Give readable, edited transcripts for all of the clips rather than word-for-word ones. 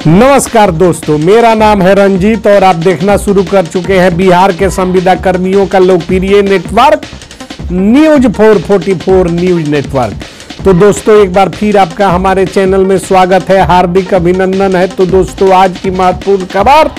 नमस्कार दोस्तों, मेरा नाम है रंजीत और आप देखना शुरू कर चुके हैं बिहार के संविदा कर्मियों का लोकप्रिय नेटवर्क न्यूज 444 न्यूज नेटवर्क। तो दोस्तों, एक बार फिर आपका हमारे चैनल में स्वागत है, हार्दिक अभिनंदन है। तो दोस्तों, आज की महत्वपूर्ण खबर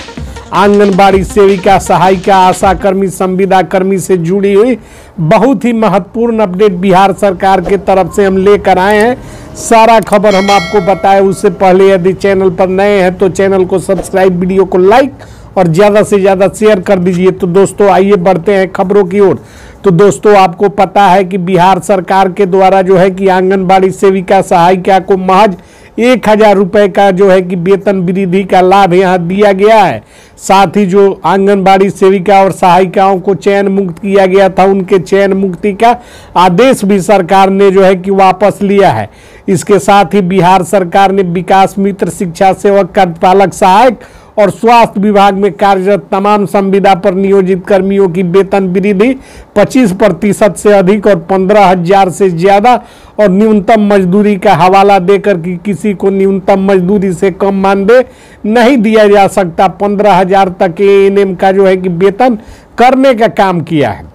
आंगनबाड़ी सेविका, सहायिका, आशा कर्मी, संविदा कर्मी से जुड़ी हुई बहुत ही महत्वपूर्ण अपडेट बिहार सरकार के तरफ से हम लेकर आए हैं। सारा खबर हम आपको बताएं उससे पहले यदि चैनल पर नए हैं तो चैनल को सब्सक्राइब, वीडियो को लाइक और ज़्यादा से ज़्यादा शेयर कर दीजिए। तो दोस्तों, आइए बढ़ते हैं खबरों की ओर। तो दोस्तों, आपको पता है कि बिहार सरकार के द्वारा जो है कि आंगनबाड़ी सेविका, सहायिका को महज 1000 रुपये का जो है कि वेतन वृद्धि का लाभ यहाँ दिया गया है। साथ ही जो आंगनबाड़ी सेविका और सहायिकाओं को चयन मुक्त किया गया था, उनके चयन मुक्ति का आदेश भी सरकार ने जो है कि वापस लिया है। इसके साथ ही बिहार सरकार ने विकास मित्र, शिक्षा सेवक, कार्यपालक सहायक और स्वास्थ्य विभाग में कार्यरत तमाम संविदा पर नियोजित कर्मियों की वेतन वृद्धि 25% से अधिक और 15,000 से ज्यादा और न्यूनतम मजदूरी का हवाला देकर कि किसी को न्यूनतम मजदूरी से कम मानदेय नहीं दिया जा सकता, 15,000 तक एएनएम का जो है कि वेतन करने का काम किया है।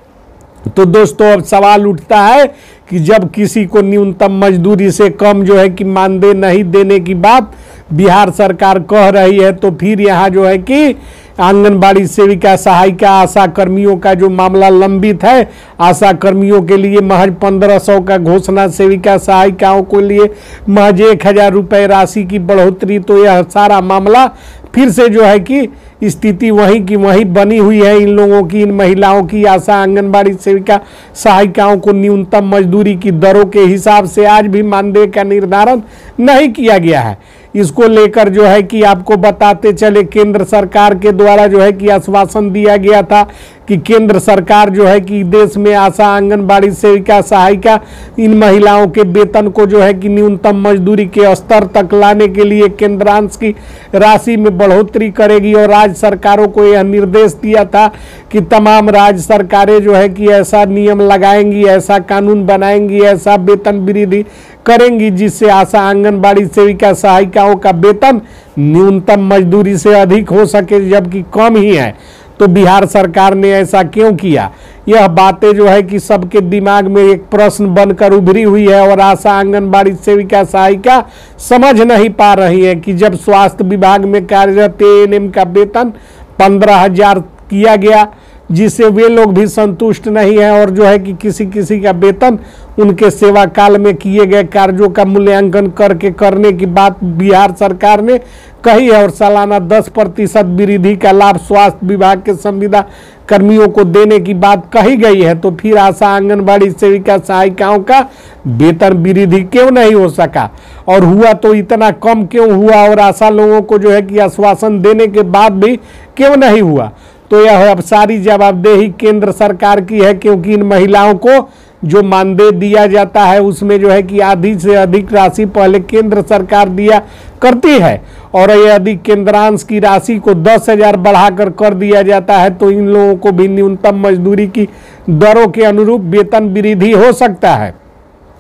तो दोस्तों, अब सवाल उठता है कि जब किसी को न्यूनतम मजदूरी से कम जो है कि मानदेय नहीं देने की बात बिहार सरकार कह रही है, तो फिर यहाँ जो है कि आंगनबाड़ी सेविका, सहायिका, आशा कर्मियों का जो मामला लंबित है, आशा कर्मियों के लिए महज 1500 का घोषणा, सेविका सहायिकाओं के लिए महज 1000 रुपये राशि की बढ़ोतरी। तो यह सारा मामला फिर से जो है कि स्थिति वहीं की वहीं बनी हुई है। इन लोगों की, इन महिलाओं की, आशा आंगनबाड़ी सेविका, सहायिकाओं को न्यूनतम मजदूरी की दरों के हिसाब से आज भी मानदेय का निर्धारण नहीं किया गया है। इसको लेकर जो है कि आपको बताते चले, केंद्र सरकार के द्वारा जो है कि आश्वासन दिया गया था कि केंद्र सरकार जो है कि देश में आशा आंगनबाड़ी सेविका, सहायिका, इन महिलाओं के वेतन को जो है कि न्यूनतम मजदूरी के स्तर तक लाने के लिए केंद्रांश की राशि में बढ़ोतरी करेगी। और राज्य सरकारों को यह निर्देश दिया था कि तमाम राज्य सरकारें जो है कि ऐसा नियम लगाएंगी, ऐसा कानून बनाएंगी, ऐसा वेतन वृद्धि करेंगी जिससे आशा आंगनबाड़ी सेविका, सहायिकाओं का वेतन न्यूनतम मजदूरी से अधिक हो सके, जबकि कम ही है। तो बिहार सरकार ने ऐसा क्यों किया? यह बातें जो है कि सबके दिमाग में एक प्रश्न बनकर उभरी हुई है और आशा आंगनबाड़ी सेविका, सहायिका समझ नहीं पा रही है कि जब स्वास्थ्य विभाग में कार्यरत एएनएम का वेतन 15,000 किया गया, जिससे वे लोग भी संतुष्ट नहीं है और जो है कि किसी किसी का वेतन उनके सेवा काल में किए गए कार्यों का मूल्यांकन करने की बात बिहार सरकार ने कही है और सालाना 10% वृद्धि का लाभ स्वास्थ्य विभाग के संविदा कर्मियों को देने की बात कही गई है। तो फिर आशा आंगनबाड़ी सेविका, सहायिकाओं का वेतन वृद्धि क्यों नहीं हो सका, और हुआ तो इतना कम क्यों हुआ, और आशा लोगों को जो है कि आश्वासन देने के बाद भी क्यों नहीं हुआ? तो यह अब सारी जवाबदेही केंद्र सरकार की है, क्योंकि इन महिलाओं को जो मानदेय दिया जाता है उसमें जो है कि आधी से अधिक राशि पहले केंद्र सरकार दिया करती है, और यदि केंद्रांश की राशि को 10,000 बढ़ाकर कर दिया जाता है तो इन लोगों को भी न्यूनतम मजदूरी की दरों के अनुरूप वेतन वृद्धि हो सकता है।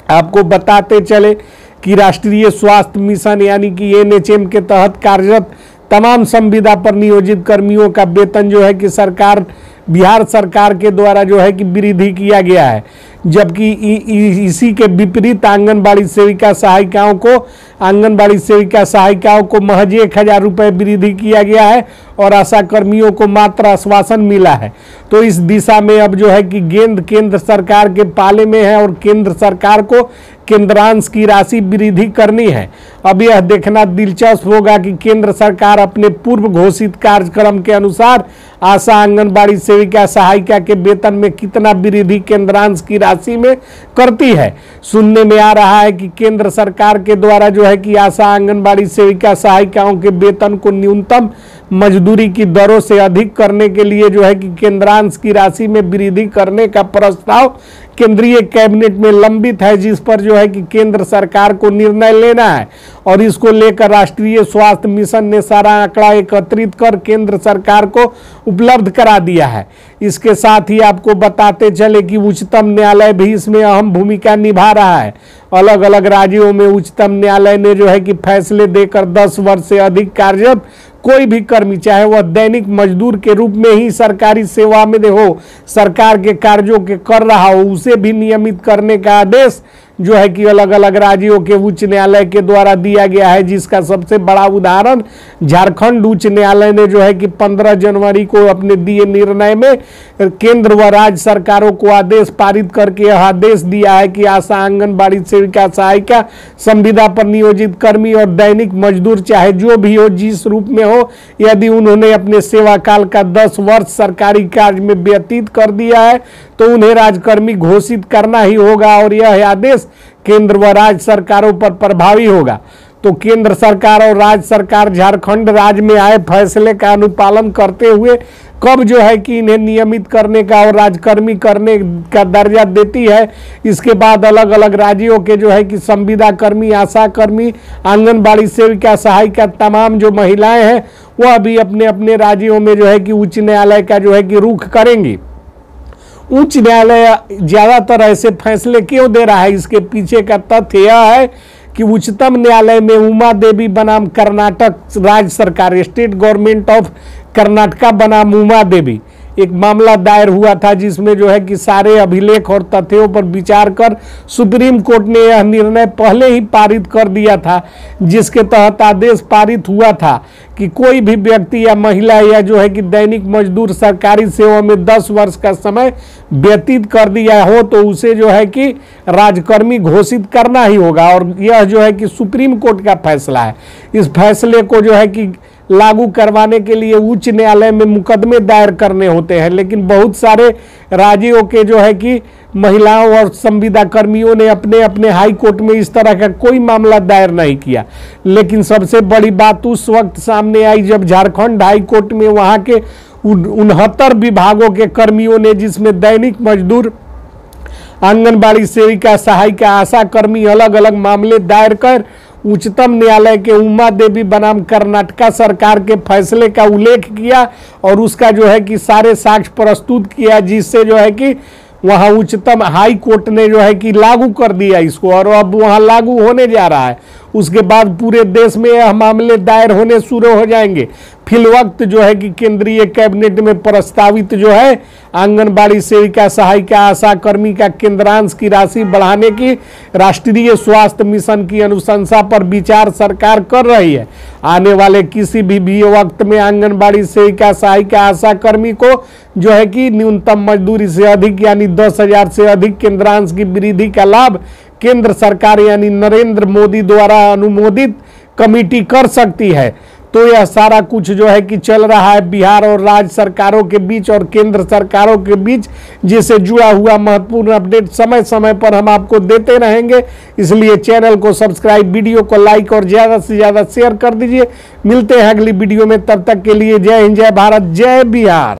आपको बताते चले कि राष्ट्रीय स्वास्थ्य मिशन यानी कि एनएचएम के तहत कार्यरत तमाम संविदा पर नियोजित कर्मियों का वेतन जो है कि बिहार सरकार के द्वारा जो है कि वृद्धि किया गया है, जबकि इसी के विपरीत आंगनबाड़ी सेविका, सहायिकाओं को महज 1000 रुपये वृद्धि किया गया है और आशा कर्मियों को मात्र आश्वासन मिला है। तो इस दिशा में अब जो है कि गेंद केंद्र सरकार के पाले में है और केंद्र सरकार को केंद्रांश की राशि वृद्धि करनी है। अब यह देखना दिलचस्प होगा कि केंद्र सरकार अपने पूर्व घोषित कार्यक्रम के अनुसार आशा आंगनबाड़ी सेविका, सहायिका के वेतन में कितना वृद्धि केंद्रांश की राशि में करती है। सुनने में आ रहा है कि केंद्र सरकार के द्वारा जो है कि आशा आंगनबाड़ी सेविका, सहायिकाओं के वेतन को न्यूनतम मजदूरी की दरों से अधिक करने के लिए जो है कि केंद्रांश की राशि में वृद्धि करने का प्रस्ताव केंद्रीय कैबिनेट में लंबित है, जिस पर जो है कि केंद्र सरकार को निर्णय लेना है। और इसको लेकर राष्ट्रीय स्वास्थ्य मिशन ने सारा आंकड़ा एकत्रित कर केंद्र सरकार को उपलब्ध करा दिया है। इसके साथ ही आपको बताते चले कि उच्चतम न्यायालय भी इसमें अहम भूमिका निभा रहा है। अलग अलग राज्यों में उच्चतम न्यायालय ने जो है कि फैसले देकर 10 वर्ष से अधिक कार्यरत कोई भी कर्मी, चाहे वह दैनिक मजदूर के रूप में ही सरकारी सेवा में हो, सरकार के कार्यों के कर रहा हो, उसे भी नियमित करने का आदेश जो है कि अलग अलग राज्यों के उच्च न्यायालय के द्वारा दिया गया है। जिसका सबसे बड़ा उदाहरण झारखंड उच्च न्यायालय ने जो है कि 15 जनवरी को अपने दिए निर्णय में केंद्र व राज्य सरकारों को आदेश पारित करके यह आदेश दिया है कि आशा, आंगनबाड़ी सेविका, सहायिका, संविदा पर नियोजित कर्मी और दैनिक मजदूर चाहे जो भी हो, जिस रूप में हो, यदि उन्होंने अपने सेवा काल का 10 वर्ष सरकारी कार्य में व्यतीत कर दिया है तो उन्हें राजकर्मी घोषित करना ही होगा और यह आदेश केंद्र व राज्य सरकारों पर प्रभावी होगा। तो केंद्र सरकार और राज्य सरकार झारखंड राज्य में आए फैसले का अनुपालन करते हुए कब जो है कि इन्हें नियमित करने का और राजकर्मी करने का दर्जा देती है। इसके बाद अलग अलग राज्यों के जो है कि संविदा कर्मी, आशा कर्मी, आंगनबाड़ी सेविका, सहायिका, तमाम जो महिलाएं हैं वह भी अपने अपने राज्यों में जो है कि उच्च न्यायालय का जो है कि रुख करेंगी। उच्च न्यायालय ज्यादातर ऐसे फैसले क्यों दे रहा है, इसके पीछे का तथ्य यह है कि उच्चतम न्यायालय में उमा देवी बनाम कर्नाटक राज्य सरकार, स्टेट गवर्नमेंट ऑफ कर्नाटका बनाम उमा देवी, एक मामला दायर हुआ था जिसमें जो है कि सारे अभिलेख और तथ्यों पर विचार कर सुप्रीम कोर्ट ने यह निर्णय पहले ही पारित कर दिया था, जिसके तहत आदेश पारित हुआ था कि कोई भी व्यक्ति या महिला या जो है कि दैनिक मजदूर सरकारी सेवा में 10 वर्ष का समय व्यतीत कर दिया हो तो उसे जो है कि राजकर्मी घोषित करना ही होगा। और यह जो है कि सुप्रीम कोर्ट का फैसला है। इस फैसले को जो है कि लागू करवाने के लिए उच्च न्यायालय में मुकदमे दायर करने होते हैं, लेकिन बहुत सारे राज्यों के जो है कि महिलाओं और संविदा कर्मियों ने अपने अपने हाई कोर्ट में इस तरह का कोई मामला दायर नहीं किया। लेकिन सबसे बड़ी बात उस वक्त सामने आई जब झारखंड हाई कोर्ट में वहां के 69 विभागों के कर्मियों ने, जिसमें दैनिक मजदूर, आंगनबाड़ी सेविका, सहायिका, आशा कर्मी, अलग अलग मामले दायर कर उच्चतम न्यायालय के उमा देवी बनाम कर्नाटका सरकार के फैसले का उल्लेख किया और उसका जो है कि सारे साक्ष्य प्रस्तुत किया, जिससे जो है कि वहां उच्चतम हाई कोर्ट ने जो है कि लागू कर दिया इसको और अब वहां लागू होने जा रहा है। उसके बाद पूरे देश में यह मामले दायर होने शुरू हो जाएंगे। फिल वक्त जो है कि केंद्रीय कैबिनेट में प्रस्तावित जो है आंगनबाड़ी सेविका, सहायिका, आशा कर्मी का केंद्रांश की राशि बढ़ाने की राष्ट्रीय स्वास्थ्य मिशन की अनुशंसा पर विचार सरकार कर रही है। आने वाले किसी भी वक्त में आंगनबाड़ी सेविका, सहायिका, आशा कर्मी को जो है कि न्यूनतम मजदूरी से अधिक यानी 10,000 से अधिक केंद्रांश की वृद्धि का लाभ केंद्र सरकार यानी नरेंद्र मोदी द्वारा अनुमोदित कमेटी कर सकती है। तो यह सारा कुछ जो है कि चल रहा है बिहार और राज्य सरकारों के बीच और केंद्र सरकारों के बीच, जिससे जुड़ा हुआ महत्वपूर्ण अपडेट समय समय पर हम आपको देते रहेंगे। इसलिए चैनल को सब्सक्राइब, वीडियो को लाइक और ज़्यादा से ज़्यादा शेयर कर दीजिए। मिलते हैं अगली वीडियो में, तब तक के लिए जय हिंद, जय भारत, जय बिहार।